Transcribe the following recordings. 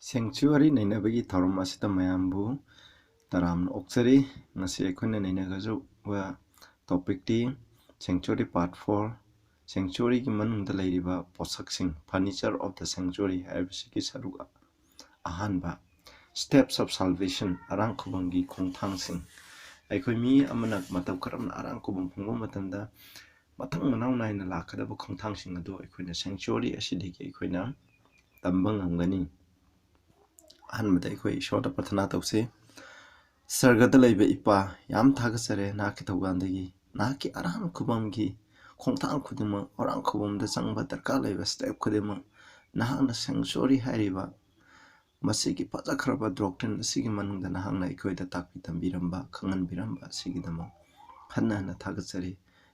Sanctuary nainabagi thorum asita mayambu taram oksari ngasi ekhuna nainagazu wa topic ti sanctuary part 4 sanctuary ki manungda lairiba posaksing furniture of the sanctuary haibsiki saruga ahanba steps of salvation Arankhubam gi khongthangsing aikhoi mi amana matab karam Arankhubam phungba matamda mathang manaw naina lakadaba khongthangsing ado aikhoina sanctuary asidiki aikhoina tamba ngamgani Ahmad ईश्वर प्रार्थना तौसे सर्गद लेबे इपा याम थागसरे नाकि तौगांदगी नाकि अरांखुबम की खोंथांग खुदिम अरांखुबम the संगबा दरकार लेबे step खुदिम नाहंगना sanctuary हारिबा मसिगी फजाखरबा doctrine सिगी मनुंगदा नाहंगना इखोइदा ताकपि तंबिरंबा खंगन बिरंबा सिगिदमो हन्ना थागसरे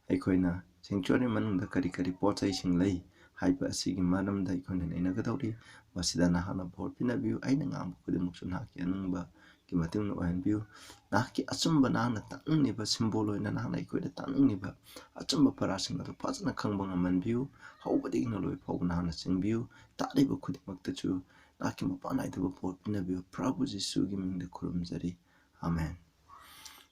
इखोइना sanctuary मनुंगदा करी करी पोचै सिंग लई हाइबा सिगी मानमदा इखोइना नैनागदौरी वसिदा नाहंगना भोट पिनाबियु आइना ngang खुदिमुक्सु नाकि अनंगबा कि मतिंग ओहनबियु नाकि अचुंबा नाहंगना तांगनिबा सिंबल ओइना नाहंगना इखोइदा तांगनिबा अचुंबा परासिंग अदु फजना खंगबा ngmanबियु हौबदिगना लोइ फौग नाहंगना सिंबियु तारिबा खुदिमक्तचु नाकि मपानाइदबा भोट पिनाबियु प्रभु जिसुगी मिंगदा खुरुमजरी आमेन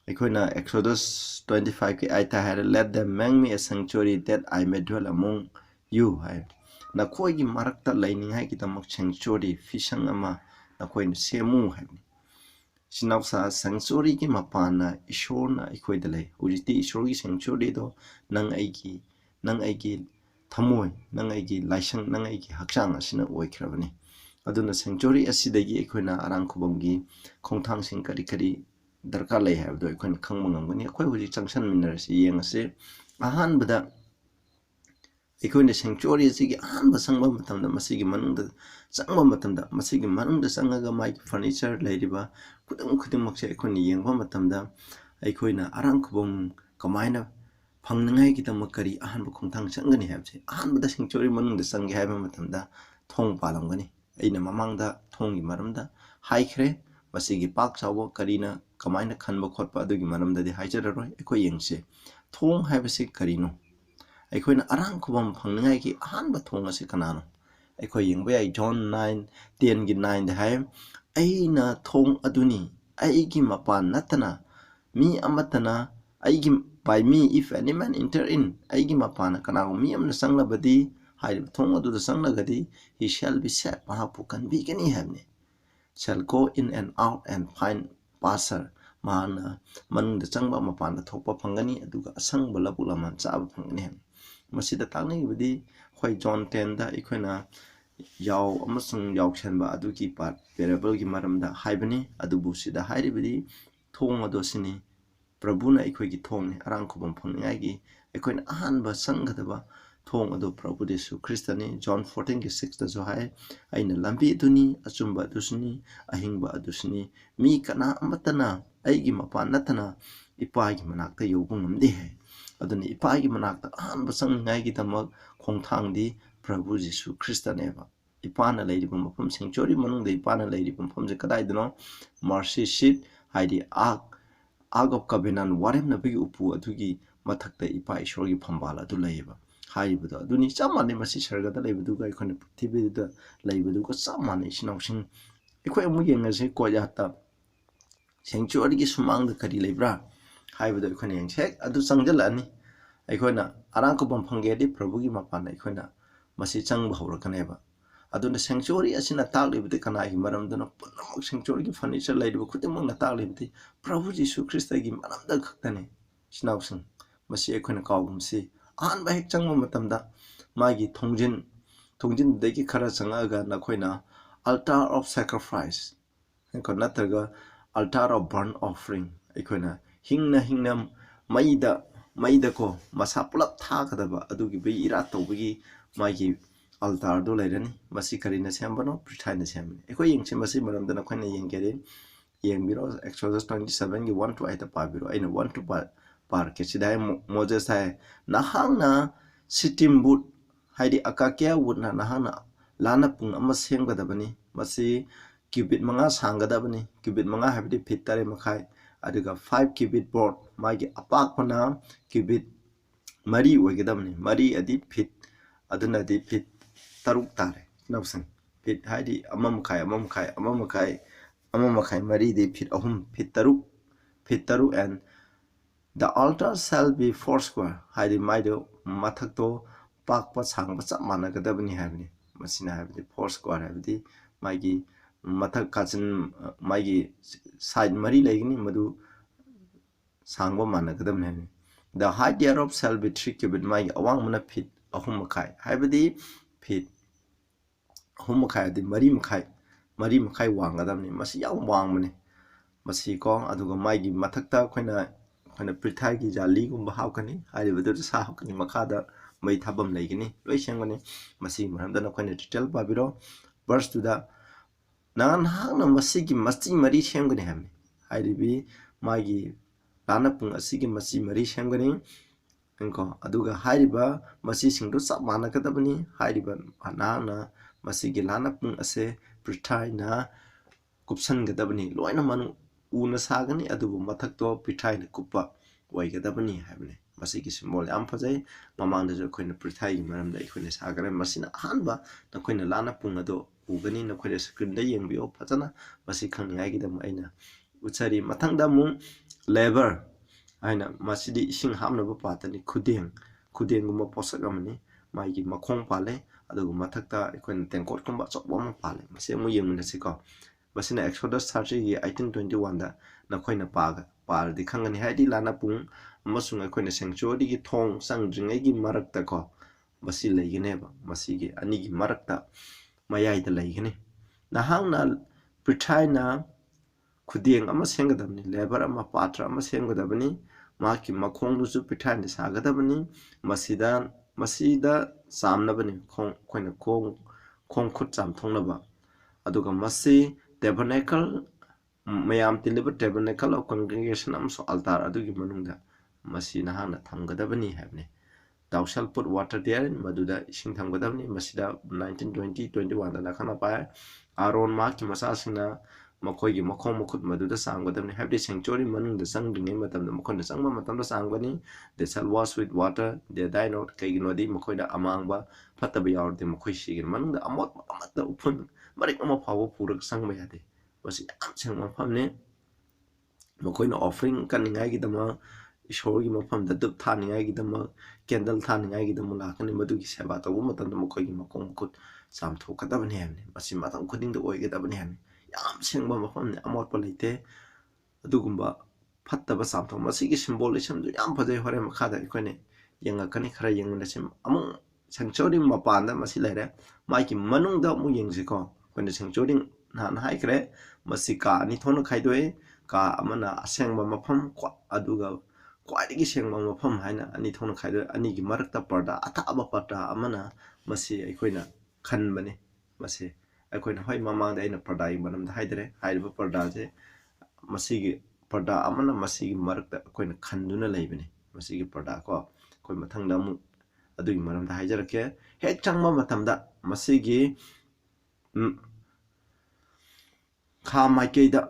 इखोइना Exodus 25 की आयता है let them make me a sanctuary that I may dwell among you है नखोइगी मरक्ता लाइनिंगाई की तमक sanctuary फिशंग अमा नखोइन सेमु है सिनाउसा sanctuary की मपाना ईश्वरना इखोइदा लै उजिति ईश्वरगी sanctuary दो नंग आइगी थमोय नंग आइगी लाइसंग नंग आइगी हक्चांग असिना ओइख्रबनी अदुना sanctuary असिदगी इखोइना अरांखुबमगी खोंथांसिंग करी करी दरकार लै हाबदो इखोइन खंगबा ngamgani अखोइ हुजि चंगसन मिनरसि येंगसे अहानबदा इखोइन sanctuary सिगी अहानबा संगबा मतमदा मसिगी मनुंगदा संगबा मतमदा मसिगी मनुंगदा संगगा माइ फर्नीचर लैरिबा खुदिमक्से इखोइन येंगबा मतमदा इखोइना अरांखुबम कमाइना फंगनंगाइ कितमक करी अहानबा खोंथांग संगनी हाबसे अहानबदा sanctuary मनुंगदा संगे हाबा मतमदा थोंग पालमगनी अइना ममांगदा थोंगी मरमदा हाइख्रे मसिगी पाक चावो करीना कमाइना खनबा खोटपा अदुगी मरमददि हाइजररोय इखोइ येंगसे थोंग हाबसे करीनो इखोइना अरांखुबम फंगनंगाइ की अहानबा थोंग असे कनानो इखोइ येंगबा याइ John 9:10 की 9 दा हाय अइना थोंग अदुनी अइगी मपान नतना मी अमतना अइगी by me if any man enter in अइगी मपान कनागो मी अमना संगलबदि हाइब थोंग अदुदा संगलगदि he shall be saved महापु कनबिगनी हाबने shall go in and out and find pasture mana manungda changba mapanda thokpa phangani aduga asangba labulaman chaba phangani hem masida tangni budi khoi John 10 da ikhoina yaw amasung yawchenba adugi part parable gi maramda haibani adubu sida hairibidi thong adosini prabhuna ikhoi gi thongni arangkhubam phangni gi ikhoina ahanba sanggadaba thong ado prabhu desu christani John 14 ki 6 da jo hai aina lambi duni achumba dusni ahingba adusni mi kana amatana aigi mapan natana ipagi manakta yobung ngamde hai aduni ipagi manakta ahanba sangngai gi tamak khongthangdi prabhu jisu christaneba ipana leiribum mafam sanctuary manungda ipana leiribum famje kadaidano mercy seat haidi ark of covenant waremna bigi upu adugi mathakta ipa ishorgi phambala adu leiba हाइबदो दुनी चामाने मसी सरगदा लेबदुगा इखोने पृथ्वीदा लेबदुगा चामाने सिनाउसिंग इखोय मु येंगसे कोयाता sanctuary की सुमांग करी Lebra हाइबदो इखोने येंगसे अदु चंगजलानी इखोना अरांखुबम फंगेदि प्रभुगी मपाना इखोना मसी चंग हौरकनेबा अदुना sanctuary असिना तागलेबदि कनागी मरमदना पुनमक sanctuary की furniture लेरिबो खुदिमंग ना तागलेबदि प्रभु यीशु ख्रिस्टगी मरमदा खक्तने सिनाउसिंग मसी इखोना कावगुमसी अहानबा हेक चंगबा मतमदा मागी थोंजिन दगी खरा चंगागा नखोइना altar of sacrifice को नत्रगा altar of burnt offering इखोइना Hingna मईदा को मसा पुलप थागदबा अदुगी बे इरा तौबगी मागी altar दो लेरनी मसी करिना सेमबनो पृथाइना सेमनी इखोइ येंगसे मसी मरमदा नखोइना येंगेरे येंगबिरो Exodus 27 की 1 to 8 पाबिरो आइना 1 to par ke sidai Moses hai nahangna shittim wood haidi akakia wood na nahangna lana pung ama semgadabani masi cubit manga sanggadabani cubit manga habidi feet tare makhai aduga 5 cubit board magi apak pana cubit mari oigedabani mari adi feet aduna di feet taruk tare nabsan feet haidi amamukai mari di feet ahum feet taru and the altar shall be foursquare haidi maido mathakto pakpa sangpa chap managadabani habni masina habdi foursquare habdi magi mathak kachin magi side mari laigni madu sangba managadabani habni the height thereof shall be 3 cubits magi awang mana feet ahum makai habdi feet ahum makai di mari makai wangadabni masi yam wangmani masi ko aduga magi mathakta khoina prithai gi jali gumba haukani haibudu sa haukani makada mai thabam laigini loi sengani masi maramdana khoina detail babiro verse to the nan hangna masi gi mari semgani hamni haibi magi lana pung asigi masi mari semgani engko aduga haiba masi singdo sap manakadabani haiba nana masi gi lana pung ase prithai na kupsan gadabani loina manu una sagani adubu mathakto prithai na kupa oigadabani habne masigi symbol yam phajai mamangda jo khoina prithai maramda ikhoina sagare masina hanba na khoina lana pung ado ugani na khoina screen da yengbio phajana masi khangni gi dam aina uchari mathangda mung Laver aina masidi ising hamnaba patani khudeng guma posagamani magi makhong pale adugu mathakta ikhoina tengkot kumba chokbama pale masi mu yemna siko basina Exodus 30 gi 1821 da nakhoina pardi khangani haidi lana pung amasung akoina sanctuary gi thong sangdringai gi marakta ko basi leigine ba masi gi ani gi marakta mayai da leigine nahangna prithai khudeng ama sengadabni Laver ama patra ama sengadabni maki makhong du su prithai ni sagadabni masida samnabani khoina khong khut cham thongnaba aduga masi tabernacle mayam tiliba tabernacle of congregation amso altar adugi manungda masi nahana thamgadabani habne thou shall put water therein maduda ising thamgadabani masida 1920-21 da nakhana pa Aaron maki masasina makhoi gi makhong makhut maduda sanggadabani habde sanctuary manungda sangdingai matamda makhonda sangma matamda sangbani they shall wash with water therein kaiginodi makhoida amangba fataba yaurde makhoi sigin manungda amot amata upun marik ama phawo purak sangba yade basi am seng mafamne makoina offering kaningai gi dama ishor gi mafam da duk thaningai gi dama candle thaningai gi dama lakani madu gi seba tawu matam da makoi gi makong kut sam thokadabani hamne basi matam khuding da oigedabani hamne yam seng ba mafamne amot pa leite adugumba fattaba sam thok masi gi symbolism du yam phajai hore makhada ikoine yenga kani khara yengna sim amung sanctuary mapanda masi lere mai ki manungda mu yengsiko koine sanctuary nan haikre masika ani thono khaidoi ka amana asengba mafam aduga kwaidigi sengba mafam haina ani thono khaidoi ani gi marakta parda athaba parda amana masi aikoina khanbane masi aikoina hoi mamangda aina parda gi manamda haidre haiba parda je masi gi parda amana masi gi marakta aikoina khanduna leibane masi gi parda ko koi mathangda mu adugi manamda haijarake hek changma matamda masi gi kha maikeida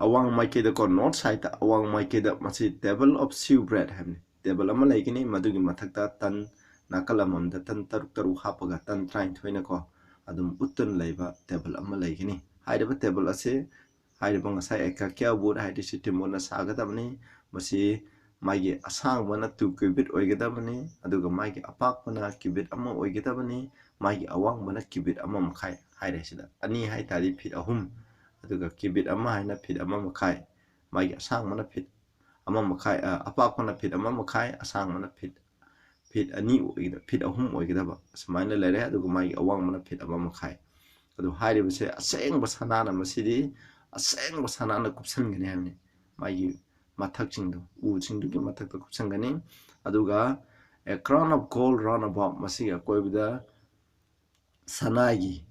awang maikeida ko north side awang maikeida masi table of shewbread hamni table ama laigini madugi mathakta tan nakalamamda tan taru hapaga tan train thoina ko adum uttan leiba table ama laigini haidaba table ase haidaba ngasai eka kya bud haidi shittim ona sagadabni masi magi asang bana 2 cubit oigadabni aduga magi apak bana cubit ama oigadabni magi awang bana cubit ama makai haire sida ani hai tari feet ahum aduga cubit ama haina feet ama makai magi asang bana feet ama makai apak bana feet ama makai asang bana feet ani oigida feet ahum oigadaba smaina lere aduga magi awang bana feet ama makai adu haire base aseng basanana masidi aseng basanana kupsangani hamni magi mathak chingdu chingdu ki mathak to kupsangani aduga a crown of gold round about masiga koibda sanagi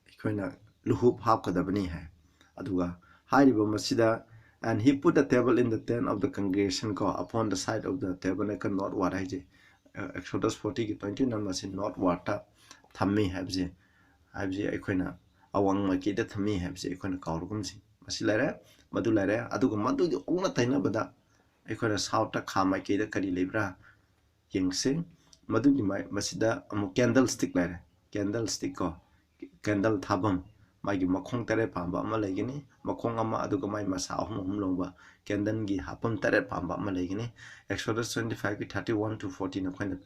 ikoina luhup hapkadabani hai aduga hairiba masida and he put a table in the tent of the congregation ko upon the side of the tabernacle northward haije Exodus 40 ki 29 masi northward ta thammi habje ikoina awang maki da thammi habje ikoina kaurugumsi masi lare madu lare aduga madu di ongna taina bada ikoina south ta kha maki da kari lebra yengse ꯃꯗꯨꯒꯤ ꯃꯁꯤꯗ ꯑꯃꯨꯛ candle stick ꯂꯩꯔꯦ candle stick ꯀꯣ candle ꯊꯥꯐꯝ ꯃꯥꯒꯤ ꯃꯈꯣꯡ 8 ꯄꯥꯟꯕ ꯑꯃ ꯂꯩꯒꯅꯤ ꯃꯈꯣꯡ ꯑꯃ ꯑꯗꯨꯒ ꯃꯥꯒꯤ ꯃꯁꯥ 3 ꯂꯣꯡꯕ ꯀꯦꯟꯗꯜꯒꯤ ꯍꯥꯞꯐꯝ 8 ꯄꯥꯟꯕ ꯑꯃ ꯂꯩꯒꯅꯤ ꯑꯦꯛꯁꯣꯗꯁ 25ꯒꯤ 31 to 40 ꯑꯩꯈꯣꯏꯅ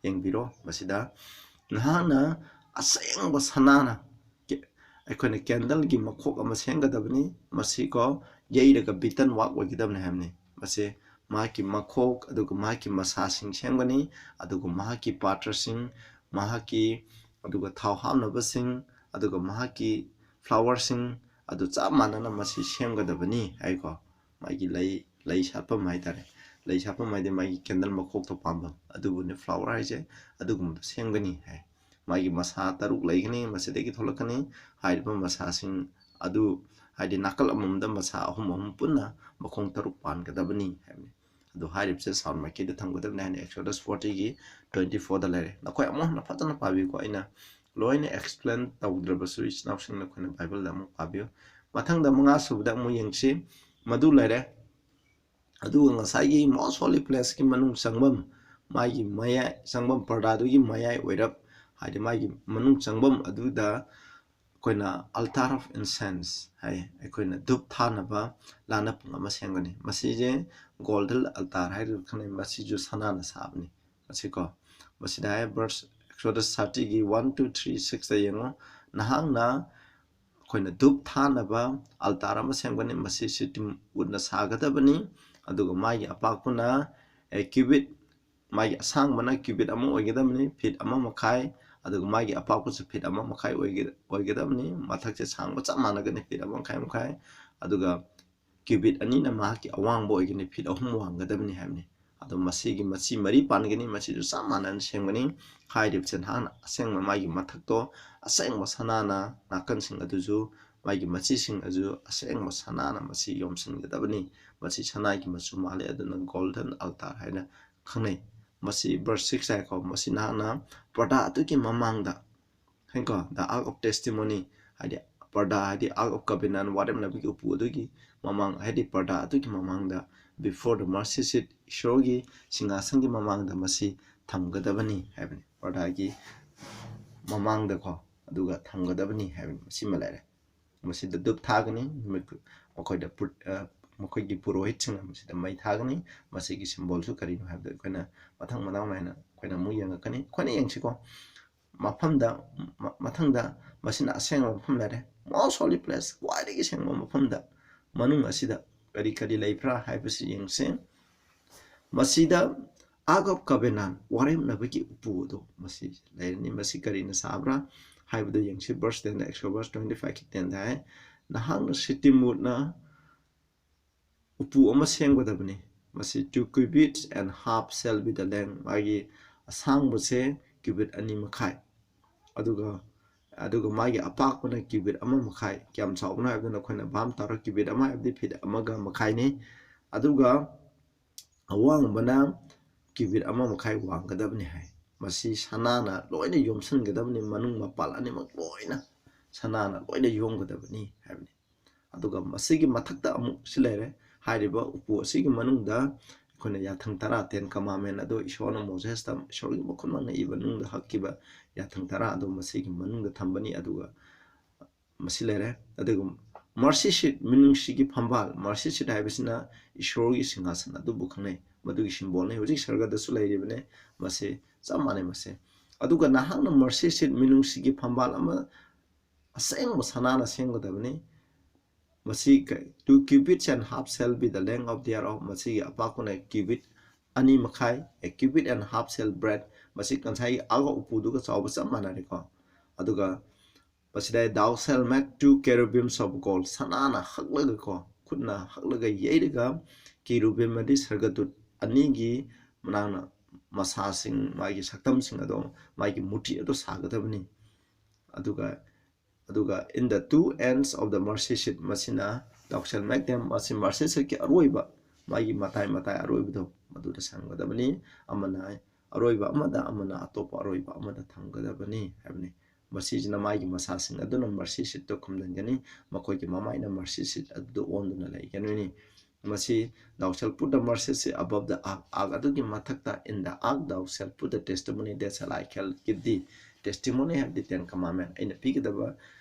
ꯌꯦꯡꯕꯤꯔꯣ ꯃꯁꯤꯗ ꯅꯍꯥꯛꯅ ꯑꯁꯦꯡꯕ ꯁꯅꯥꯅ ꯑꯩꯈꯣꯏꯅ ꯀꯦꯟꯗꯜꯒꯤ ꯃꯈꯣꯛ ꯑꯃ ꯁꯦꯝꯒꯗꯕꯅꯤ ꯃꯁꯤ ꯀꯣ ꯌꯩꯔꯒ ꯕꯤꯇꯟ ꯋꯥꯛ ꯑꯣꯏꯒꯗꯕꯅꯤ ꯍꯥꯏꯕꯅꯤ ꯃꯁꯤ ꯃꯍꯥꯛꯀꯤ ꯃꯈꯣꯛ ꯑꯗꯨꯒ ꯃꯍꯥꯛꯀꯤ ꯃꯁꯥꯁꯤꯡ ꯁꯦꯝꯒꯅꯤ ꯑꯗꯨꯒ ꯃꯍꯥꯛꯀꯤ ꯄꯥꯇ꯭ꯔꯁꯤꯡ ꯃꯍꯥꯛꯀꯤ ꯑꯗꯨꯒ ꯊꯥꯎ ꯍꯥꯞꯅꯕꯁꯤꯡ ꯑꯗꯨꯒ ꯃꯍꯥꯛꯀꯤ ꯐ꯭ꯂꯥꯋꯔꯁꯤꯡ ꯑꯗꯨ ꯆꯞ ꯃꯥꯟꯅꯅ ꯃꯁꯤ ꯁꯦꯝꯒꯗꯕꯅꯤ ꯍꯥꯏꯀꯣ ꯃꯥꯒꯤ ꯂꯩ ꯁꯥꯠꯐꯝ ꯍꯥꯏꯇꯥꯔꯦ ꯂꯩ ꯁꯥꯠꯐꯝ ꯍꯥꯏꯗꯤ ꯃꯥꯒꯤ ꯀꯦꯟꯗꯜ ꯃꯈꯣꯛꯇ ꯄꯥꯟꯐꯝ ꯑꯗꯨꯕꯨꯅꯤ ꯐ꯭ꯂꯥꯋꯔ ꯍꯥꯏꯁꯦ ꯑꯗꯨꯒꯨꯝꯕꯗ ꯁꯦꯝꯒꯅꯤ ꯍꯥꯏ ꯃꯥꯒꯤ ꯃꯁꯥ 6 ꯂꯩꯒꯅꯤ ꯃꯁꯤꯗꯒꯤ ꯊꯣꯛꯂꯛꯀꯅꯤ ꯍꯥꯏꯔꯤꯕ ꯃꯁꯥꯁꯤꯡ ꯑꯗꯨ ꯍꯥꯏꯗꯤ ꯅꯥꯀꯜ ꯑꯃꯃꯝꯗ ꯃꯁꯥ 3 ꯄꯨꯟꯅ ꯃꯈꯣꯡ 6 ꯄꯥꯟꯒꯗꯕꯅꯤ ꯍꯥꯏꯕꯅꯤ ꯑꯗꯨ ꯍꯥꯏꯔꯤꯕꯁꯦ ꯁꯥꯎꯟ ꯃꯥꯏꯀꯩꯗ ꯊꯝꯒꯗꯕꯅꯤ ꯍꯥꯏꯅ ꯑꯦꯛꯁꯣꯗꯁ 40ꯒꯤ 24ꯗ ꯂꯩꯔꯦ ꯅꯈꯣꯏ ꯑꯃꯨꯛ ꯍꯟꯅ ꯐꯖꯅ ꯄꯥꯕꯤꯌꯨꯀꯣ ꯑꯩꯅ ꯂꯣꯏꯅ ꯑꯦꯛꯁꯄ꯭ꯂꯦꯟ ꯇꯧꯗ꯭ꯔꯕꯁꯨ ꯏꯆꯤꯟꯅꯥꯎꯁꯤꯡꯅ ꯑꯩꯈꯣꯏꯅ ꯕꯥꯏꯕꯜꯗ ꯑꯃꯨꯛ ꯄꯥꯕꯤꯌꯨ ꯃꯊꯪꯗ 5 ꯁꯨꯕꯗ ꯑꯃꯨꯛ ꯌꯦꯡꯁꯤ ꯃꯗꯨ ꯂꯩꯔꯦ ꯑꯗꯨꯒ ꯉꯁꯥꯏꯒꯤ ꯃꯣꯁ ꯍꯣꯂꯤ ꯄ꯭ꯂꯦꯁꯀꯤ ꯃꯅꯨꯡ ꯆꯪꯐꯝ ꯃꯥꯒꯤ ꯃꯌꯥꯏ ꯆꯪꯐꯝ ꯄꯔꯗꯥꯗꯨꯒꯤ ꯃꯌꯥꯏ ꯑꯣꯏꯔꯞ ꯍꯥꯏꯗꯤ ꯃꯥꯒꯤ ꯃꯅꯨꯡ ꯆꯪꯐꯝ ꯑꯗꯨꯗ ꯑꯩꯈꯣꯏꯅ ꯑꯜꯇꯥꯔ ꯑꯣꯐ ꯏꯟꯁꯦꯟꯁ ꯍꯥꯏ ꯑꯩꯈꯣꯏꯅ ꯙꯨꯞ ꯊꯥꯅꯕ ꯂꯥꯟꯅꯄꯨꯡ ꯑꯃ ꯁꯦꯝꯒꯅꯤ ꯃꯁꯤꯁꯦ ꯒꯣꯜꯗꯟ ꯑꯜꯇꯥꯔ ꯍꯥꯏꯔꯒ ꯈꯪꯅꯩ ꯃꯁꯤꯁꯨ ꯁꯅꯥꯅ ꯁꯥꯕꯅꯤ ꯃꯁꯤꯀꯣ ꯃꯁꯤꯗ ꯍꯥꯏ ꯚꯔꯁ ꯑꯦꯛꯁꯣꯗꯁ 30ꯒꯤ 1 2 3 6ꯗ ꯌꯦꯡꯉꯣ ꯅꯍꯥꯛꯅ ꯑꯩꯈꯣꯏꯅ ꯙꯨꯞ ꯊꯥꯅꯕ ꯑꯜꯇꯥꯔ ꯑꯃ ꯁꯦꯝꯒꯅꯤ ꯃꯁꯤ ꯁꯤꯇꯤꯝ ꯎꯠꯅ ꯁꯥꯒꯗꯕꯅꯤ ꯑꯗꯨꯒ ꯃꯥꯒꯤ ꯑꯄꯥꯛꯄꯅ ꯀ꯭ꯌꯨꯕꯤꯠ ꯃꯥꯒꯤ ꯑꯁꯥꯡꯕꯅ ꯀ꯭ꯌꯨꯕꯤꯠ ꯑꯃ ꯑꯣꯏꯒꯗꯕꯅꯤ ꯐꯤꯠ 1.5 ꯑꯗꯨꯒ ꯃꯥꯒꯤ ꯑꯄꯥꯛꯄꯁꯨ ꯐꯤꯠ 1.5 ꯑꯣꯏꯒꯗꯕꯅꯤ ꯃꯊꯛꯁꯦ ꯁꯥꯡꯕ ꯆꯞ ꯃꯥꯟꯅꯒꯅꯤ ꯐꯤꯠ 1.5 ꯑꯗꯨꯒ ꯀ꯭ꯌꯨꯕꯤꯠ ꯑꯅꯤꯅ ꯃꯍꯥꯛꯀꯤ ꯑꯋꯥꯡꯕ ꯑꯣꯏꯒꯅꯤ ꯐꯤꯠ 3 ꯋꯥꯡꯒꯗꯕꯅꯤ ꯍꯥꯏꯕꯅꯤ ꯑꯗꯣ ꯃꯁꯤꯒꯤ ꯃꯆꯤ 4 ꯄꯥꯟꯒꯅꯤ ꯃꯁꯤꯁꯨ ꯆꯞ ꯃꯥꯟꯅꯅ ꯁꯦꯝꯒꯅꯤ ꯍꯥꯏꯔꯤꯕꯁꯦ ꯅꯍꯥꯛꯅ ꯑꯁꯦꯡꯕ ꯃꯥꯒꯤ ꯃꯊꯛꯇꯣ ꯑꯁꯦꯡꯕ ꯁꯅꯥꯅ ꯅꯥꯀꯟꯁꯤꯡ ꯑꯗꯨꯁꯨ ꯃꯥꯒꯤ ꯃꯆꯤꯁꯤꯡ ꯑꯗꯨ ꯑꯁꯦꯡꯕ ꯁꯅꯥꯅ ꯃꯁꯤ ꯌꯣꯝꯁꯤꯟꯒꯗꯕꯅꯤ ꯃꯁꯤ ꯁꯅꯥꯒꯤ ꯃꯆꯨ ꯃꯥꯜꯂꯦ ꯑꯗꯨꯅ ꯒꯣꯜꯗꯟ ꯑꯜꯇꯥꯔ ꯍꯥꯏꯅ ꯈꯪꯅꯩ ꯃꯁꯤ ꯚꯔꯁ 6 ꯍꯥꯏꯀꯣ ꯃꯁꯤ ꯅꯍꯥꯛꯅ ꯄꯔꯗꯥ ꯑꯗꯨꯒꯤ ꯃꯃꯥꯡꯗ ꯍꯥꯏꯀꯣ ꯗ ꯑꯥꯔꯛ ꯑꯣꯐ ꯇꯦꯁꯇꯤꯃꯣꯅꯤ ꯍꯥꯏꯗꯤ ꯄꯔꯗꯥ ꯍꯥꯏꯗꯤ ꯑꯥꯔꯛ ꯑꯣꯐ ꯀꯕꯤꯅꯥꯟ ꯋꯥꯔꯦꯞꯅꯕꯒꯤ ꯎꯄꯨ ꯑꯗꯨꯒꯤ ꯃꯃꯥꯡ ꯍꯥꯏꯗꯤ ꯄꯔꯗꯥ ꯑꯗꯨꯒꯤ ꯃꯃꯥꯡꯗ ꯕꯤꯐꯣꯔ ꯗ ꯃꯔꯁꯤ ꯁꯤꯠ ꯏꯁꯣꯔꯒꯤ ꯁꯤꯡꯍꯥꯁꯟꯒꯤ ꯃꯃꯥꯡꯗ ꯃꯁꯤ ꯊꯝꯒꯗꯕꯅꯤ ꯍꯥꯏꯕꯅꯤ ꯄꯔꯗꯥꯒꯤ ꯃꯃꯥꯡꯗꯀꯣ ꯑꯗꯨꯒ ꯊꯝꯒꯗꯕꯅꯤ ꯍꯥꯏꯕꯅꯤ ꯃꯁꯤꯃ ꯂꯩꯔꯦ ꯃꯁꯤꯗ ꯙꯨꯞ ꯊꯥꯒꯅꯤ ꯃꯈꯣꯏꯗ ꯃꯈꯣꯏꯒꯤ ꯄꯨꯔꯣꯍꯤꯠꯁꯤꯡꯅ ꯃꯁꯤꯗ ꯃꯩ ꯊꯥꯒꯅꯤ ꯃꯁꯤꯒꯤ ꯁꯤꯝꯕꯣꯜꯁꯨ ꯀꯔꯤꯅꯣ ꯍꯥꯏꯕꯗ ꯑꯩꯈꯣꯏꯅ ꯃꯊꯪ ꯃꯅꯥꯎ ꯅꯥꯏꯅ ꯑꯩꯈꯣꯏꯅ ꯑꯃꯨꯛ ꯌꯦꯡꯉꯛꯀꯅꯤ ꯑꯩꯈꯣꯏꯅ ꯌꯦꯡꯁꯤꯀꯣ ꯃꯐꯝꯗ ꯃꯊꯪꯗ ꯃꯁꯤꯅ ꯑꯁꯦꯡꯕ ꯃꯐꯝ ꯂꯩꯔꯦ ꯃꯣꯁ ꯍꯣꯂꯤ ꯄ꯭लेꯁ ꯈ꯭ꯋꯥꯏꯗꯒꯤ ꯁꯦꯡꯕ ꯃꯐꯝꯗ ꯃꯅꯨꯡ ꯑꯁꯤꯗ ꯀꯔꯤ ꯀꯔꯤ ꯂꯩꯕ꯭ꯔꯥ ꯍꯥꯏꯕꯁꯤ ꯌꯦꯡꯁꯤ ꯃꯁꯤꯗ ꯑꯥꯔꯛ ꯑꯣꯐ ꯀꯕꯦꯅꯥꯟ ꯋꯥꯔꯦꯞꯅꯕꯒꯤ ꯎꯄꯨ ꯑꯗꯨ ꯃꯁꯤ ꯂꯩꯔꯅꯤ ꯃꯁꯤ ꯀꯔꯤꯅ ꯁꯥꯕ꯭ꯔꯥ ꯍꯥꯏꯕꯗꯨ ꯌꯦꯡꯁꯤ ꯚꯔꯁ 10ꯗ ꯑꯦꯛꯁꯣꯗꯁ 25ꯒꯤ 10ꯗ ꯍꯥꯏ ꯅꯍꯥꯛꯅ ꯁꯤꯇꯤꯝ ꯎꯠꯅ ꯎꯄꯨ ꯑꯃ ꯁꯦꯝꯒꯗꯕꯅꯤ ꯃꯁꯤ 2 cubits and half shall be the length ꯃꯥꯒꯤ ꯑꯁꯥꯡꯕꯁꯦ ꯀ꯭ꯌꯨꯕꯤꯠ 2.5 ꯑꯗꯨꯒ ꯃꯥꯒꯤ ꯑꯄꯥꯛꯄꯅ ꯀ꯭ꯌꯨꯕꯤꯠ 1.5 ꯀꯌꯥꯝ ꯆꯥꯎꯕꯅꯣ ꯍꯥꯏꯕꯗꯨꯅ ꯑꯩꯈꯣꯏꯅ ꯚꯥꯞ ꯇꯥꯔꯣ ꯀ꯭ꯌꯨꯕꯤꯠ 1 ꯍꯥꯏꯕꯗꯤ ꯐꯤꯠ 1.5ꯅꯤ ꯑꯗꯨꯒ ꯑꯋꯥꯡꯕꯅ ꯀ꯭ꯌꯨꯕꯤꯠ 1.5 ꯋꯥꯡꯒꯗꯕꯅꯤ ꯍꯥꯏ ꯃꯁꯤ ꯁꯅꯥꯅ ꯂꯣꯏꯅ ꯌꯣꯝꯁꯤꯟꯒꯗꯕꯅꯤ ꯃꯅꯨꯡ ꯃꯄꯥꯜ ꯑꯅꯤꯃꯛ ꯂꯣꯏꯅ ꯁꯅꯥꯅ ꯂꯣꯏꯅ ꯌꯣꯝꯒꯗꯕꯅꯤ ꯍꯥꯏꯕꯅꯤ ꯑꯗꯨꯒ ꯃꯁꯤꯒꯤ ꯃꯊꯛꯇ ꯑꯃꯨꯛ ꯁꯤ ꯂꯩꯔꯦ ꯍꯥꯏꯔꯤꯕ ꯎꯄꯨ ꯑꯁꯤꯒꯤ ꯃꯅꯨꯡꯗ ꯑꯩꯈꯣꯏꯅ ꯌꯥꯊꯪ 10 10 ꯀꯃꯥꯟꯃꯦꯟ ꯑꯗꯣ ꯏꯁꯣꯔꯅ ꯃꯣꯖꯦꯁꯇ ꯏꯁꯣꯔꯒꯤ ꯃꯈꯨꯠꯃꯛꯅ ꯏꯕ ꯅꯨꯡꯗ ꯍꯛꯈꯤꯕ ꯌꯥꯊꯪ 10 ꯑꯗꯣ ꯃꯁꯤꯒꯤ ꯃꯅꯨꯡꯗ ꯊꯝꯕꯅꯤ ꯑꯗꯨꯒ ꯃꯁꯤ ꯂꯩꯔꯦ ꯑꯗꯨꯒ ꯃꯔꯁꯤ ꯁꯤꯠ ꯃꯤꯅꯨꯡꯁꯤꯒꯤ ꯐꯝꯕꯥꯜ ꯃꯔꯁꯤ ꯁꯤꯠ ꯍꯥꯏꯕꯁꯤꯅ ꯏꯁꯣꯔꯒꯤ ꯁꯤꯡꯍꯥꯁꯟ ꯑꯗꯨꯕꯨ ꯈꯪꯅꯩ ꯃꯗꯨꯒꯤ ꯁꯤꯝꯕꯣꯜꯅꯤ ꯍꯧꯖꯤꯛ ꯁꯔꯒꯗꯁꯨ ꯂꯩꯔꯤꯕꯅꯤ ꯃꯁꯤ ꯆꯞ ꯃꯥꯟꯅꯩ ꯃꯁꯤ ꯑꯗꯨꯒ ꯅꯍꯥꯛꯅ ꯃꯔꯁꯤ ꯁꯤꯠ ꯃꯤꯅꯨꯡꯁꯤꯒꯤ ꯐꯝꯕꯥꯜ ꯑꯃ ꯑꯁꯦꯡꯕ ꯁꯅꯥꯅ ꯁꯦꯝꯒꯗꯕꯅꯤ ꯃꯁꯤ 2 cubits and half shall be the length of thereof ꯃꯁꯤꯒꯤ ꯑꯄꯥꯛꯄꯅ qubit 2.5 cubit and half shall breadth ꯃꯁꯤ ꯉꯁꯥꯏꯒꯤ ꯑꯥꯒ ꯎꯄꯨꯗꯨꯒ ꯆꯥꯎꯕ ꯆꯞ ꯃꯥꯟꯅꯔꯦꯀꯣ ꯑꯗꯨꯒ ꯃꯁꯤꯗ thou shall make 2 cherubims of gold ꯁꯅꯥꯅ ꯍꯛꯂꯒꯀꯣ ꯈꯨꯠꯅ ꯍꯛꯂꯒ ꯌꯩꯔꯒ ꯀꯦꯔꯨꯕꯤꯝ ꯑꯃꯗꯤ ꯁꯔꯒꯗꯨꯠ ꯑꯅꯤꯒꯤ ꯃꯅꯥꯛꯅ ꯃꯁꯥꯁꯤꯡ ꯃꯥꯒꯤ ꯁꯛꯇꯝꯁꯤꯡ ꯑꯗꯣ ꯃꯥꯒꯤ ꯃꯨꯔꯇꯤ ꯑꯗꯨ ꯁꯥꯒꯗꯕꯅꯤ ꯑꯗꯨꯒ in the 2 ends of the mercy seat masina thou shalt make them masi mercy seat ki aroiba magi matai aroibado maduda sangadabani amana aroiba amada amana atopa aroiba amada thamgadabani habni masijina magi masasing aduna mercy seat to khumdangani makoi ki mamaina mercy seat adu onduna laigani Masi thou shalt put the mercy above the ark. Ark adugi mathakta in the ark thou shalt put the testimony that shall I shall give thee. Testimony have the 10 commandment. In the pigdaba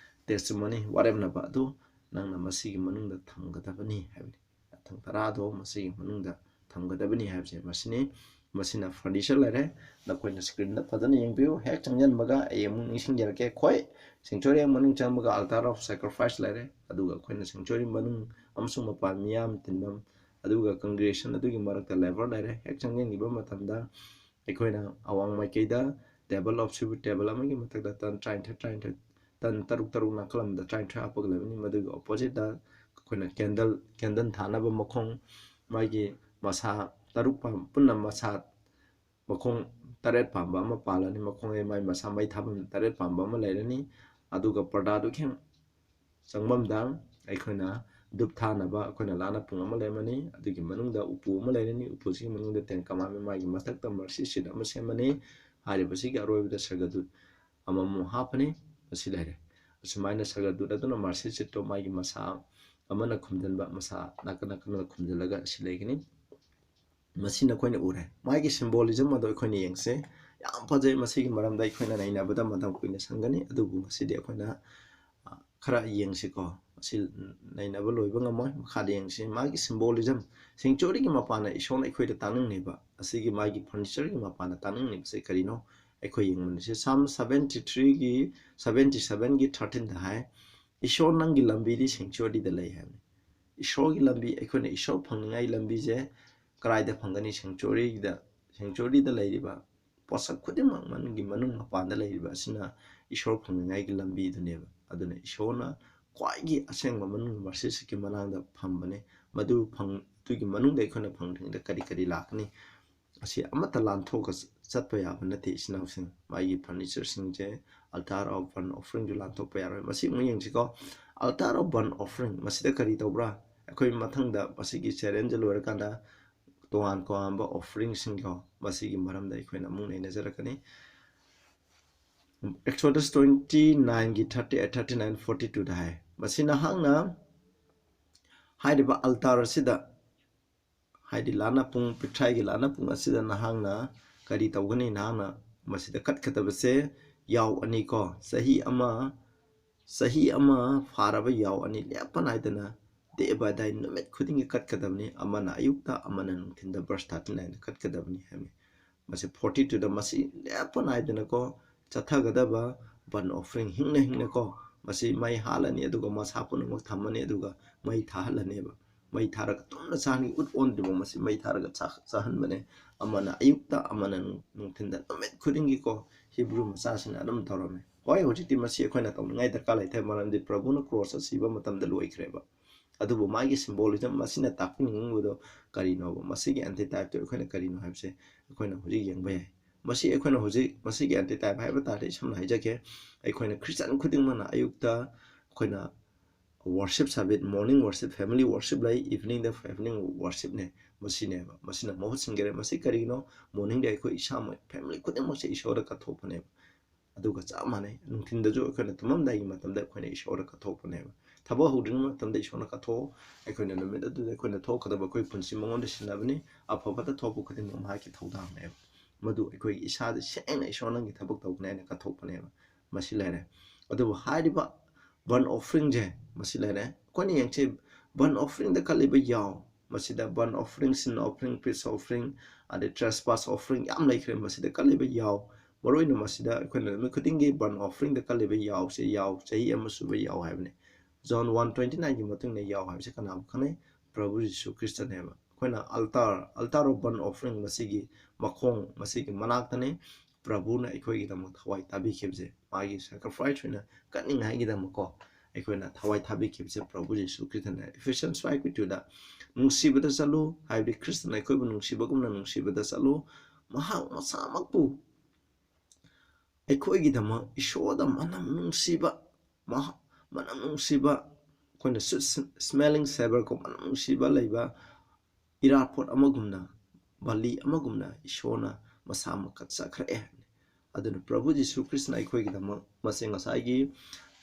testimony whatever naba adu nang na masigi manungda thamgadabani have. Thang tarado masigi manungda thamgadabani have say masini masina furniture lare na koina screen da padana yengbiu hek changjan baga ayemu nising jarake khoi sanctuary manung changbaga altar of sacrifice lare aduga koina sanctuary manung amsung mapa miyam tinbam aduga congregation adugi marakta lever lare hek changjan giba matamda aikoina awang maikeida table of tribute table amagi matakda tan trying tan taruk nakalam da trying to apag levani maduga opposite da koina candle thanaba makhong magi masa taruk pam punna masa makong taret pamba ama palani makong mai masa mai thabam taret pamba ama leirani aduga parda du khem sangmam dang aikoina dup thanaba akoina lana pung ama lemani adugi manungda upu ama leirani upu si manungda 10 commandment magi mathakta mercy seat ama semani hari basi ga roibda sagadu ama mu hapani basi leire sumaina sagadu aduna mercy seat to magi masa amana khumjanba masa nakana khumjalaga silegini masina koina ure magi symbolism ado koina yengse yam phajai masigi maramda koina naina bada madam koina sangani adubu masidi koina khara yengse ko sil naina ba loiba ngamoy khade yengse magi symbolism sanctuary gi mapana ishon koida tanung neba asigi magi furniture gi mapana tanung neba se karino ekoi yengman se Psalm 73 gi 77 gi 13 da hai ishon nang gi lambi di sanctuary da lay hai ishor gi lambi ekoina ishor phangngai lambi je Karayda Pangani sanctuary da Lairiba Posak Kudimak Mangi Manung Panda Lairiba Sina Ishor Pangai Lambi Duneva Aduna Ishona Quagi Aseng Manung Marsiki Mananda Pambane Madu Pang Tugi Manung de Kona Pang the Karikari Lakni Asi Amatalan Tokas Satpaya Vanati Snowsing Magi Furniture Singje Altar of Burnt Offering Julan Topaya Masi Muyangiko Altar of Burnt Offering Masida Karitobra Akoi Matanga Pasiki Serenjal Warakanda Toan ko amba offering singko basigi maramda ikoina mung nei najarakani Exodus 29 gi 38 39 42 da hai masina hangna haidiba altar sida haidi lana pung pithai gi lana pung asida na hangna kari tawgani nahana masida katabase yaw ani ko sahi ama faraba yaw ani lepan haidana de badai numit khuding katkadabni amana ayukta amana nungthinda verse 39 katkadabni hame mase 42 da masi lepan aidana ko chathagadaba ban offering hingna ko masi mai halani aduga masapun mo thamani aduga mai thahalani ba mai tharaga tumna sani ut on dibo masi mai tharaga sahan bane amana ayukta amana nungthinda numit khuding ko Hebrew masasina adam tawrame hoy hojiti masi khoina tawngai darka lai thai marandi prabhu na cross asiba matam da loikreba adubu magi symbolism masina takping ngudo karino masigi anti type to koina karino habse koina hoji yengba yai masi koina hoji masigi anti type haiba tare samna haijake koina christian khuding mana ayukta koina worship sabit morning worship family worship lai evening the evening worship ne masina mohot singere masi karino morning day ko isama family khuding mase ishora ka thopane aduga chamane nungthinda jo koina tumam dai matamda koina ishora ka thopane Tabo Hudin Tanda Shona Kato, I couldn't admit that they couldn't talk about quick Punsimon on the Shinabani, up over the top of cutting on Haki Todan. Madu, a quick Isha, the Shane, a Shona, get a book of Nana Katopaneva, Masilene. Or they were hide about burn offering, Masilene, Quani and Chib, burn offering the Caliber Yaw, Masida burn offering, sin offering, peace offering, and the trespass offering, Yam like Masida Caliber Yaw. Moreover, Masida, couldn't give burn offering the Caliber Yaw, say Amasuba Yaw having. John 1:29 gi matung ne yaw habse kana khane Prabhu Jisu Christ ne ba koina altar of burnt offering masigi makhong masigi manak tane Prabhu na ikoi gi dam thawai tabi khebje magi sacrifice na kaning hai gi dam ko ikoina thawai tabi khebje Prabhu Jisu Christ ne Ephesians 5:2 da nungsibada salu haibdi Christ na ikoi bu nungsibagum na nungsibada salu mahang masamakpu ikoi gi dam ishoda manam nungsiba manang siba koina smelling savor ko manang siba leiba irapot amagumna bali amagumna ishona masama katsa khre aduna Prabhu Jisu Krishna ikoi gidam masenga saigi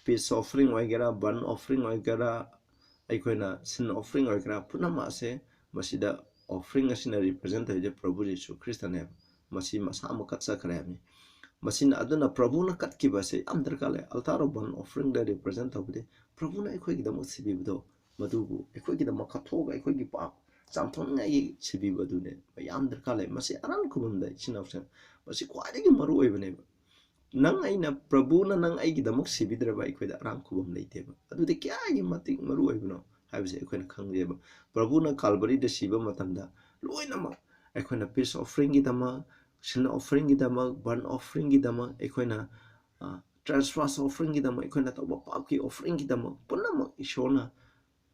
peace offering waigera burn offering waigera aikoina sin offering waigera punama ase masida offering asina represent the Prabhu Jesu Christ ne masi masama katsa kare masina aduna Prabhu na kat ki base am darkale altar of burnt offering da represent tabde Prabhu na ekhoi gidam sibi bdo madubu ekhoi gidam kathoga ekhoi gi pa samthon ngai sibi bdu ne yam darkale masi Arankhubam da chinawsen masi khwai gi maru oibane nang aina Prabhu na nang ai gidam sibidra ekhoi da Arankhubam leite ba adu de kya gi matik maru oibno haibse ekhoi na khangje ba Prabhu na Calvary da siba matamda loina ma ekhoi na peace offering gidama sin offering gidama burnt offering gidama ekhoi na trespass offering gidama ekhoi na tawba papki offering gidama punama ishona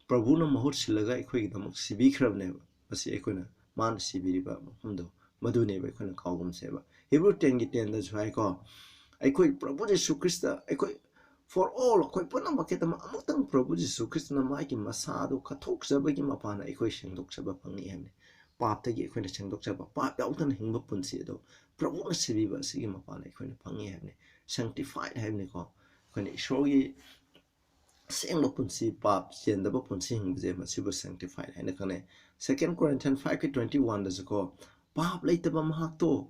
Prabhu na mahut silaga ekhoi gidama sibi khrabne ba basi ekhoi na man sibiri ba mafumdo madune ba ekhoi na kawgum seba Hebrew 10 gi 10 da jhai ko ekhoi Prabhu Jesu Christa ekhoi for all ekhoi punama ketama amutang Prabhu Jesu Christa na mai ki masado kathok sabagi mapana ekhoi sengdok saba phangi hamne pap tagi ekhoi na sengdok saba pap yautana hingba punsi do Prabhu na sibiba sigi mapana ekhoi na phangi hamne sanctified hamne ko ekhoi na ishori sengba punsi pap chendaba punsi hingbe masibu sanctified haina kane 2 Corinthians 5:21 da ko pap leitaba mahak to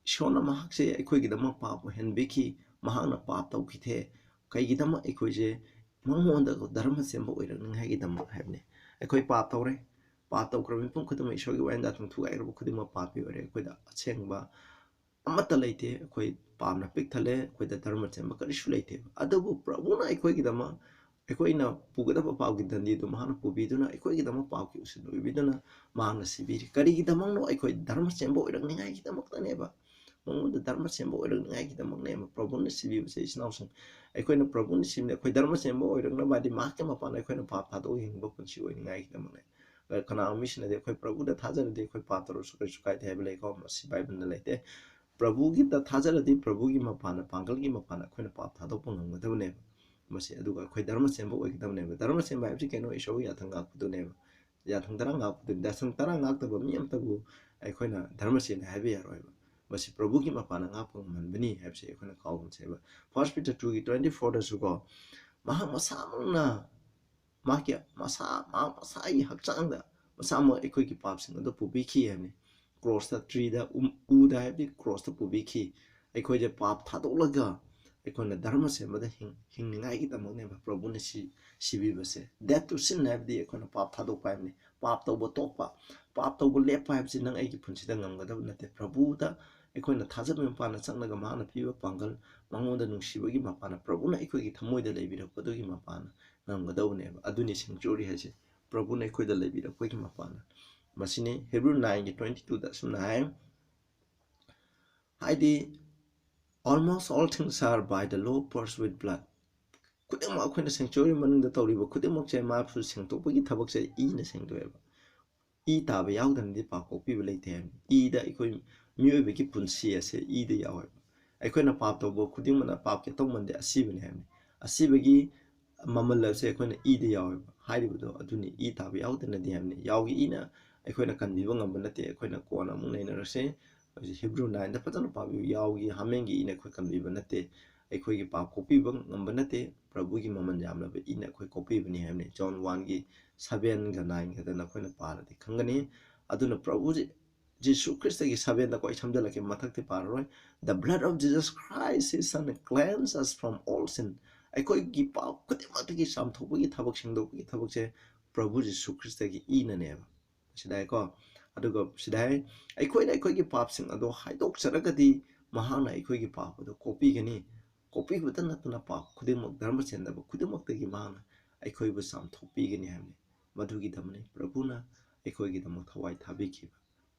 shona mahak se ekhoi gidama pap henbeki mahak na pap tau kithe kai gidama ekhoi je mangonda dharma semba oirang ngai gidama hamne ekhoi pap tawre pap taw krami pum khudama ishori wenda tung thu ai ro khudima pap pi ore ekhoi da achengba amata leite ekhoi pam na pik thale ekhoi da dharma semba karisu leite adabu Prabhu na ekhoi gidama ekhoi na pugadaba pap gi dandi do mahana pubiduna ekhoi gidama pap ki usin ubiduna mahana sibiri kari gidama no ekhoi dharma semba oirang ngai gidama tane ba mangoda dharma semba oirang ngai gidama ne Prabhu na sibi se isnausang ekhoi na Prabhu ni simne ekhoi dharma semba oirang na badi mahke mapana ekhoi na pap thado hingba punsi oin ngai gidama ne kana mission de ekhoi Prabhu da thajar de ekhoi pap taro sukai the bele ko masi bible na leite Prabhu gi da thajar de Prabhu gi mapana pangal gi mapana ekhoi na pap thado pangam gadab ne masi aduga ekhoi dharma semba oi gidam ne dharma semba habsi keno isho ya thanga kudu ne ya thang tarang ga kudu da sang tarang ga ta ba mi am tabu ekhoi na dharma semba habi ya roi ba masi Prabhu gi mapana nga pang man bani habsi ekhoi na kaum seba 1 Peter 2 gi 24 da su ko maha masamna makia masa ai hakchang da masama ekhoi ki pap sing ado pubi khi hamne cross da tree da u da habi cross da pubi khi ekhoi je pap thadolaga ekhoi na dharma semba da hing ngai ki tamok ne Prabhu ne sibi base that to sin habi ekhoi na pap thadok pa hamne pap tawba tokpa pap tawba lepa habsi nang ai ki phunsi da ngam gadab nate Prabhu da ekhoi na thajab mapana changnaga mahana piba pangal mangonda nungsibagi mapana Prabhu na ekhoi ki thamoi da leibirak padogi mapana ngamgadawne aduni sanctuary hase Prabhu na ekhoi da leibirak pagi mapana masine Hebrew 9:22 da sumna hai haidi almost all things are by the law purged with blood kudema akhoi na sanctuary manungda tawriba kudema che ma phu sengtokpagi thabak che I na sengdoeba I taba yaudandi pa kopi leite I da ekhoi mioibagi punsi ase I da yawe ekhoi na pap tawbo khudingmana pap ke tongmande asibani hamne asibagi mamal se ekhoi na I da yawe hairibudo aduni I taba yaudana di hamne yawgi I na ekhoi na kanbiba ngamba nate ekhoi na kona mung nei na rase Hebrew 9 da patana pap yawgi hamengi I na ekhoi kanbiba nate ekhoi gi pap kopi bang ngamba nate Prabhu gi maman jamlaba I na ekhoi kopi bani hamne John 1 gi 7 ga 9 ga na ekhoi na paradi khangani aduna Prabhu Jesus Christ gi 7 da koi samjala ke mathak te paroi the blood of Jesus Christ his son cleanse us from all sin ekhoi gi pa khutima gi samthokgi thabak singdokgi thabak che Prabhu Jesus Christ gi I na ne sidai ko aduga sidai ekhoi gi pap sing ado haidok charagadi mahana ekhoi gi pap ado copy gani copy butan natuna pap khudimak dharma chendaba khudimak tagi mahana ekhoi bu samthokpi gani hamne madhugi damne Prabhu na ekhoi gi damak thawai thabikhiba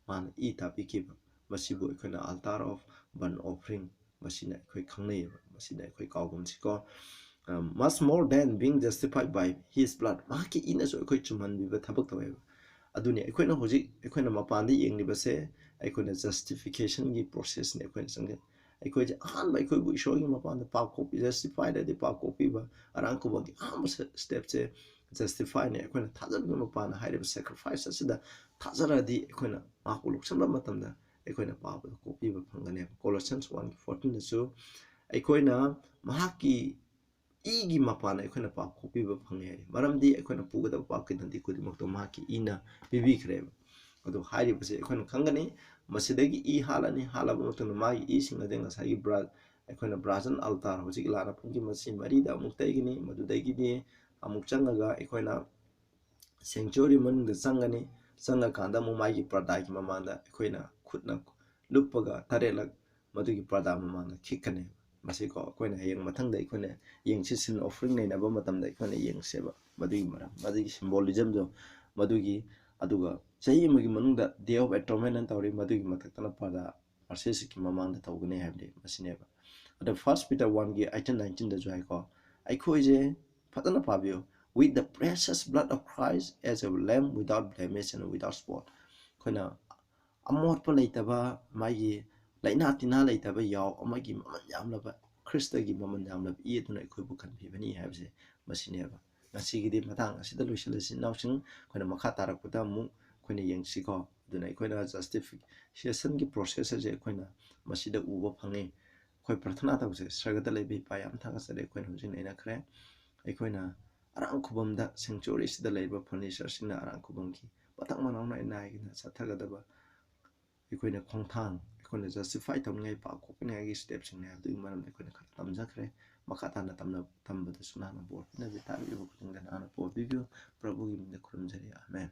man I thabikhiba masibu ekhoi na altar of burnt offering masina ekhoi khangnei masina ekhoi kaugum siko much more than being justified by his blood maki ina so ekhoi chumhan biba thabak tawai aduni ekhoi na hoji ekhoi na mapandi yengni base ekhoi na justification gi process ne ekhoi na sang ekhoi je han ba ekhoi bu ishoi mapanda pa copy justified de pa copy ba Arankhubam gi am step che justify ne ekhoi na thajar gi mapana haire sacrifice asida thajara di ekhoi na makuluk samla matamda ekhoi na pa copy ba phangane Colossians 1:14 su ekhoi na mahaki ꯏꯒꯤ ꯃꯄꯥꯟ ꯑꯩꯈꯣꯏꯅ ꯄꯥꯞ ꯀꯣꯛꯄꯤꯕ ꯐꯪꯉꯦ ꯍꯥꯏꯔꯤ ꯃꯔꯝꯗꯤ ꯑꯩꯈꯣꯏꯅ ꯄꯨꯒꯗꯕ ꯄꯥꯞ ꯀꯩꯗꯟꯗꯤ ꯈꯨꯗꯤꯡꯃꯛꯇꯣ ꯃꯍꯥꯛꯀꯤ ꯏꯅ ꯄꯤꯕꯤꯈ꯭ꯔꯦꯕ ꯑꯗꯣ ꯍꯥꯏꯔꯤꯕꯁꯦ ꯑꯩꯈꯣꯏꯅ ꯈꯪꯒꯅꯤ ꯃꯁꯤꯗꯒꯤ ꯏ ꯍꯥꯠꯂꯅꯤ ꯍꯥꯠꯂꯕ ꯃꯇꯨꯡꯗ ꯃꯥꯒꯤ ꯏꯁꯤꯡ ꯑꯗꯨ ꯉꯁꯥꯏꯒꯤ ꯑꯩꯈꯣꯏꯅ ꯕ꯭ꯔꯥꯖꯟ ꯑꯜꯇꯥꯔ ꯍꯧꯖꯤꯛ ꯂꯥꯟꯅ ꯄꯨꯡꯒꯤ ꯃꯁꯤ ꯃꯔꯤꯗ ꯑꯃꯨꯛ ꯇꯩꯒꯅꯤ ꯃꯗꯨꯗꯒꯤꯗꯤ ꯑꯃꯨꯛ ꯆꯪꯉꯒ ꯑꯩꯈꯣꯏꯅ ꯁꯦꯡꯆꯨꯔꯤ ꯃꯅꯨꯡꯗ ꯆꯪꯒꯅꯤ ꯆꯪꯉꯀꯥꯟꯗ ꯑꯃꯨꯛ ꯃꯥꯒꯤ ꯄ꯭ꯔꯗꯥꯒꯤ ꯃꯃꯥꯡꯗ ꯑꯩꯈꯣꯏꯅ ꯈꯨꯠꯅ ꯂꯨꯞꯄꯒ ꯇꯔꯦꯠꯂꯛ ꯃꯗꯨꯒꯤ ꯄ꯭ꯔꯗꯥ ꯃꯃꯥꯡꯗ ꯈꯤꯛꯀꯅꯤ ꯃꯁꯤꯀꯣ ꯑꯩꯈꯣꯏꯅ ꯍꯌꯦꯡ ꯃꯊꯪꯗ ꯑꯩꯈꯣꯏꯅ ꯌꯦꯡꯁꯤ ꯁꯤꯟ ꯑꯣꯐꯔꯤꯡ ꯅꯩꯅꯕ ꯃꯇꯝꯗ ꯑꯩꯈꯣꯏꯅ ꯌꯦꯡꯁꯦꯕ ꯃꯗꯨꯒꯤ ꯃꯔꯝ ꯃꯗꯨꯒꯤ ꯁꯤꯝꯕꯣꯂꯤꯖꯝꯗꯣ ꯃꯗꯨꯒꯤ ꯑꯗꯨꯒ ꯆꯍꯤ ꯑꯃꯒꯤ ꯃꯅꯨꯡꯗ ꯗꯦ ꯑꯣꯐ ꯑꯦꯇꯣꯟꯃꯦꯟꯠ ꯑꯅ ꯇꯧꯔꯤ ꯃꯗꯨꯒꯤ ꯃꯊꯛꯇꯅ ꯄ꯭ꯔꯗꯥ ꯃꯔꯁꯦꯁꯤꯛꯀꯤ ꯃꯃꯥꯡꯗ ꯇꯧꯒꯅꯤ ꯍꯥꯏꯕꯗꯤ ꯃꯁꯤꯅꯦꯕ ꯑꯗꯣ 1 Peter 1ꯒꯤ 18-19ꯗꯁꯨ ꯍꯥꯏꯀꯣ ꯑꯩꯈꯣꯏꯁꯦ ꯐꯖꯅ ꯄꯥꯕꯤꯌꯨ with the precious blood of Christ as a lamb without blemish and without spot ꯑꯩꯈꯣꯏꯅ ꯑꯃꯣꯠꯄ ꯂꯩꯇꯕ ꯃꯥꯒꯤ ꯂꯩꯅꯥ ꯇꯤꯟꯅꯥ ꯂꯩꯇꯕ ꯌꯥꯎ ꯑꯃꯒꯤ ꯃꯃꯜ ꯌꯥꯝꯂꯕ ꯈ꯭ꯔꯤꯁꯇꯒꯤ ꯃꯃꯜ ꯌꯥꯝꯂꯕ ꯏ ꯑꯗꯨꯅ ꯑꯩꯈꯣꯏꯕꯨ ꯀꯟꯕꯤꯕꯅꯤ ꯍꯥꯏꯕꯁꯦ ꯃꯁꯤꯅꯦꯕ ꯉꯁꯤꯒꯤꯗꯤ ꯃꯇꯥꯡ ꯑꯁꯤꯗ ꯂꯣꯏꯁꯤꯜꯂꯁꯤ ꯏꯅꯥꯎꯁꯤꯡ ꯑꯩꯈꯣꯏꯅ ꯃꯈꯥ ꯇꯥꯔꯛꯄꯗ ꯑꯃꯨꯛ ꯑꯩꯈꯣꯏꯅ ꯌꯦꯡꯁꯤꯀꯣ ꯑꯗꯨꯅ ꯑꯩꯈꯣꯏꯅ ꯖꯁꯇꯤꯐꯤꯀꯦꯁꯟꯒꯤ ꯄ꯭ꯔꯣꯁꯦꯁ ꯑꯁꯦ ꯑꯩꯈꯣꯏꯅ ꯃꯁꯤꯗ ꯎꯕ ꯐꯪꯉꯤ ꯑꯩꯈꯣꯏ ꯄ꯭ꯔꯊꯅꯥ ꯇꯧꯁꯦ ꯁꯔꯒꯗ ꯂꯩꯕ ꯏꯄꯥ ꯌꯥꯝ ꯊꯥꯒꯠꯆꯔꯦ ꯑꯩꯈꯣꯏꯅ ꯍꯧꯖꯤꯛ ꯅꯩꯅꯈ꯭ꯔꯦ ꯑꯩꯈꯣꯏꯅ ꯑꯔꯥꯡꯈꯨꯕꯝꯗ ꯁꯦꯡꯆꯨꯔꯤꯁꯤꯗ ꯂꯩꯔꯤꯕ ꯐꯔꯅꯤꯆꯔꯁꯤꯡꯅ ꯑꯔꯥꯡꯈꯨꯕꯝꯒꯤ ꯃꯊꯛ ꯃꯅꯥꯎꯅ ꯅꯥꯏꯒꯤꯅ ꯆꯠꯊꯒꯗꯕ ꯑꯩꯈꯣꯏꯅ ꯈꯣꯡꯊꯥꯡ ꯑꯩꯈꯣꯏꯅ ꯖꯁꯇꯤꯐꯥꯏ ꯇꯧꯅꯤꯡꯉꯥꯏ ꯄꯥꯞ ꯀꯣꯛꯅꯤꯡꯉꯥꯏꯒꯤ ꯁ꯭ꯇꯦꯞꯁꯤꯡꯅꯦ ꯑꯗꯨꯒꯤ ꯃꯔꯝꯗ ꯑꯩꯈꯣꯏꯅ ꯈꯔ ꯇꯝꯖꯈ꯭ꯔꯦ ꯃꯈꯥ ꯇꯥꯅ ꯇꯝꯕꯗꯁꯨ ꯅꯍꯥꯛꯅ ꯕꯣꯔ ꯄꯤꯅꯕꯤ ꯇꯥꯕꯤꯕ ꯈꯨꯗꯤꯡꯗ ꯅꯍꯥꯛꯅ ꯕꯣꯔ ꯄꯤꯕꯤꯌꯨ ꯄ꯭ꯔꯚꯨꯒꯤ ꯃꯤꯡꯗ ꯈꯨꯔꯨꯝꯖꯔꯤ ꯑꯃꯦꯟ